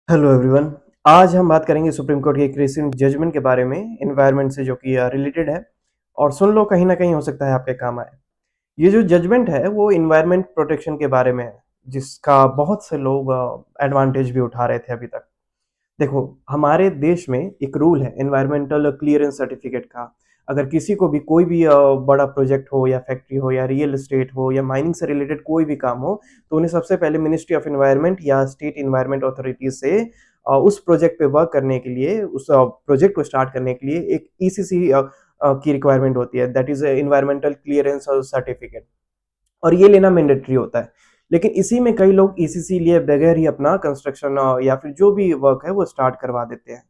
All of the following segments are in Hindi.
Hello everyone. आज हम बात करेंगे सुप्रीम कोर्ट के एक रिसेंट जजमेंट के बारे में एनवायरनमेंट से जो कि रिलेटेड है। और सुन लो, कहीं ना कहीं हो सकता है आपके काम आए। ये जो जजमेंट है वो एनवायरनमेंट प्रोटेक्शन के बारे में है, जिसका बहुत से लोग एडवांटेज भी उठा रहे थे अभी तक। देखो, हमारे देश में एक रूल है एनवायरमेंटल क्लियरेंस सर्टिफिकेट का। अगर किसी को भी कोई भी बड़ा प्रोजेक्ट हो या फैक्ट्री हो या रियल एस्टेट हो या माइनिंग से रिलेटेड कोई भी काम हो, तो उन्हें सबसे पहले मिनिस्ट्री ऑफ एनवायरनमेंट या स्टेट एनवायरनमेंट अथॉरिटी से उस प्रोजेक्ट पे वर्क करने के लिए, उस प्रोजेक्ट को स्टार्ट करने के लिए एक ईसीसी की रिक्वायरमेंट होती है, that is environmental clearance certificate. और ये लेना मैंडेटरी होता है। लेकिन इसी में कई लोग ईसीसी लिए बगैर ही अपना कंस्ट्रक्शन या फिर जो भी वर्क है वो स्टार्ट करवा देते हैं।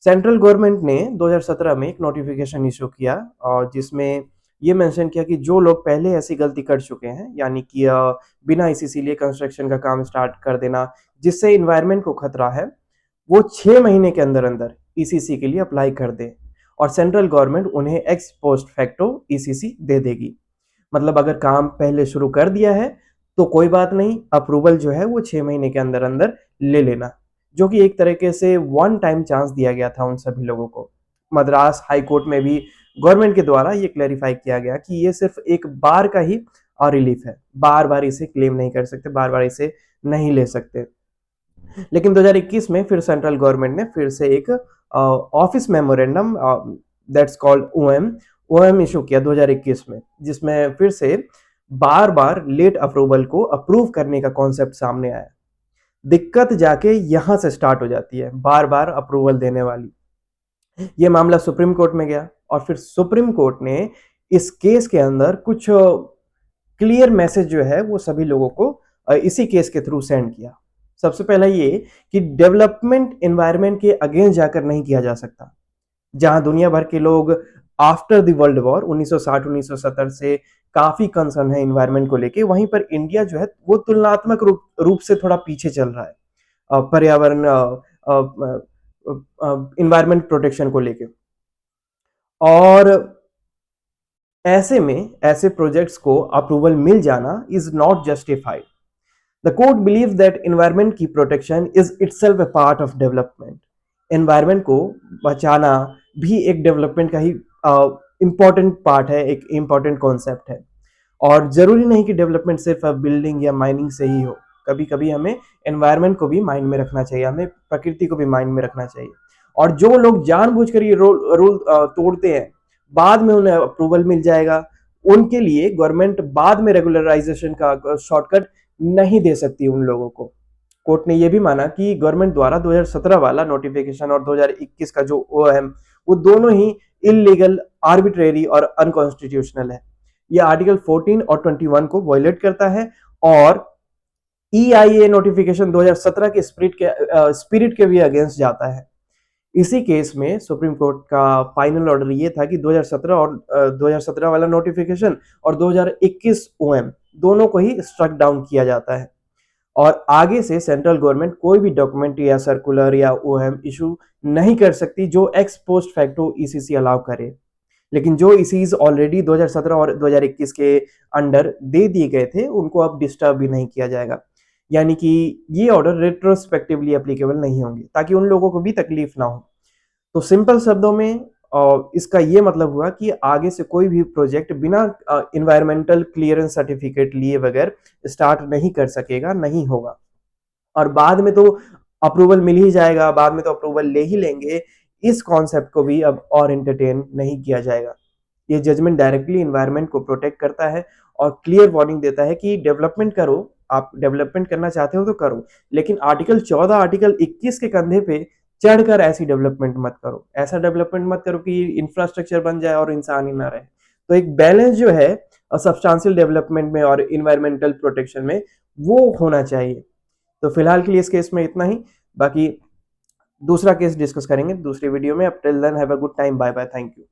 सेंट्रल गवर्नमेंट ने 2017 में एक नोटिफिकेशन इशू किया, और जिसमें ये मेंशन किया कि जो लोग पहले ऐसी गलती कर चुके हैं, यानी कि बिना ईसीसी लिए कंस्ट्रक्शन का काम स्टार्ट कर देना जिससे इन्वायरमेंट को खतरा है, वो 6 महीने के अंदर अंदर ईसीसी के लिए अप्लाई कर दे। और सेंट्रल गवर्नमेंट उन्हें एक्स पोस्ट फैक्टो ईसीसी दे देगी। मतलब अगर काम पहले शुरू कर दिया है तो कोई बात नहीं, अप्रूवल जो है वो 6 महीने के अंदर अंदर ले लेना। जो कि एक तरीके से वन टाइम चांस दिया गया था उन सभी लोगों को। मद्रास हाई कोर्ट में भी गवर्नमेंट के द्वारा ये क्लैरिफाई किया गया कि ये सिर्फ एक बार का ही रिलीफ है, बार बार इसे क्लेम नहीं कर सकते, बार बार इसे नहीं ले सकते। लेकिन 2021 में फिर सेंट्रल गवर्नमेंट ने फिर से एक office memorandum, that's called OM, OM issue किया 2021 में, जिसमें फिर से बार बार लेट अप्रूवल को अप्रूव करने का कॉन्सेप्ट सामने आया। दिक्कत जाके यहां से स्टार्ट हो जाती है, बार बार अप्रूवल देने वाली। ये मामला सुप्रीम कोर्ट में गया, और फिर सुप्रीम कोर्ट ने इस केस के अंदर कुछ क्लियर मैसेज जो है वो सभी लोगों को इसी केस के थ्रू सेंड किया। सबसे पहला ये कि डेवलपमेंट एनवायरनमेंट के अगेंस्ट जाकर नहीं किया जा सकता। जहां दुनिया भर के लोग आफ्टर द वर्ल्ड वॉर 1960-1970 से काफी कंसर्न है एनवायरनमेंट को लेके, वहीं पर इंडिया जो है वो तुलनात्मक रूप से थोड़ा पीछे चल रहा है पर्यावरण एनवायरनमेंट प्रोटेक्शन को लेके। और ऐसे में ऐसे प्रोजेक्ट्स को अप्रूवल मिल जाना is not justified. The court believe that environment की protection is itself a part of development. Environment को बचाना भी एक डेवलपमेंट का ही इंपॉर्टेंट पार्ट है, एक इंपॉर्टेंट कॉन्सेप्ट है। और जरूरी नहीं कि डेवलपमेंट सिर्फ बिल्डिंग या माइनिंग से ही हो। कभी कभी हमें एनवायरनमेंट को भी माइंड में रखना चाहिए, हमें प्रकृति को भी माइंड में रखना चाहिए। और जो लोग जानबूझकर ये रूल तोड़ते हैं, बाद में उन्हें अप्रूवल मिल जाएगा, उनके लिए गवर्नमेंट बाद में रेगुलराइजेशन का शॉर्टकट नहीं दे सकती उन लोगों को। कोर्ट ने यह भी माना कि गवर्नमेंट द्वारा 2017 वाला नोटिफिकेशन और 2021 का जो ओएम, वो दोनों ही इलीगल, आर्बिट्रेरी और अनकॉन्स्टिट्यूशनल है। ये आर्टिकल 14 और 21 को वायलेट करता है, और ईआईए नोटिफिकेशन 2017 के स्पिरिट के भी अगेंस्ट जाता है। इसी केस में सुप्रीम कोर्ट का फाइनल ऑर्डर ये था कि 2017 और 2017 वाला नोटिफिकेशन और 2021 ओएम दोनों को ही स्ट्रक डाउन किया जाता है। और आगे से सेंट्रल गवर्नमेंट कोई भी डॉक्यूमेंट या सर्कुलर या ओएम इशू नहीं कर सकती जो x post facto ECC allow करे। लेकिन जो ईसीज ऑलरेडी 2017 और 2021 के अंडर दे दिए गए थे, उनको अब डिस्टर्ब भी नहीं किया जाएगा। यानी कि ये ऑर्डर रेट्रोस्पेक्टिवली एप्लीकेबल नहीं होंगे, ताकि उन लोगों को भी तकलीफ ना हो। तो सिंपल शब्दों में इसका ये मतलब हुआ कि आगे से कोई भी प्रोजेक्ट बिना इन्वायरमेंटल क्लियरेंस सर्टिफिकेट लिए बगैर स्टार्ट नहीं कर सकेगा, नहीं होगा। और बाद में तो अप्रूवल मिल ही जाएगा, बाद में तो अप्रूवल ले ही लेंगे। इस कॉन्सेप्ट को भी अब और एंटरटेन नहीं किया जाएगा। ये जजमेंट डायरेक्टली इन्वायरमेंट को प्रोटेक्ट करता है और क्लियर वार्निंग देता है कि डेवलपमेंट करो, आप डेवलपमेंट करना चाहते हो तो करो, लेकिन आर्टिकल 14, आर्टिकल 21 के कंधे पे चढ़कर ऐसी डेवलपमेंट मत करो। ऐसा डेवलपमेंट मत करो कि इंफ्रास्ट्रक्चर बन जाए और इंसान ही ना रहे। तो एक बैलेंस जो है सब्सटेंशियल डेवलपमेंट में और इन्वायरमेंटल प्रोटेक्शन में, वो होना चाहिए। तो फिलहाल के लिए इस केस में इतना ही। बाकी दूसरा केस डिस्कस करेंगे दूसरी वीडियो में। अब till then have a good time, bye bye, thank you.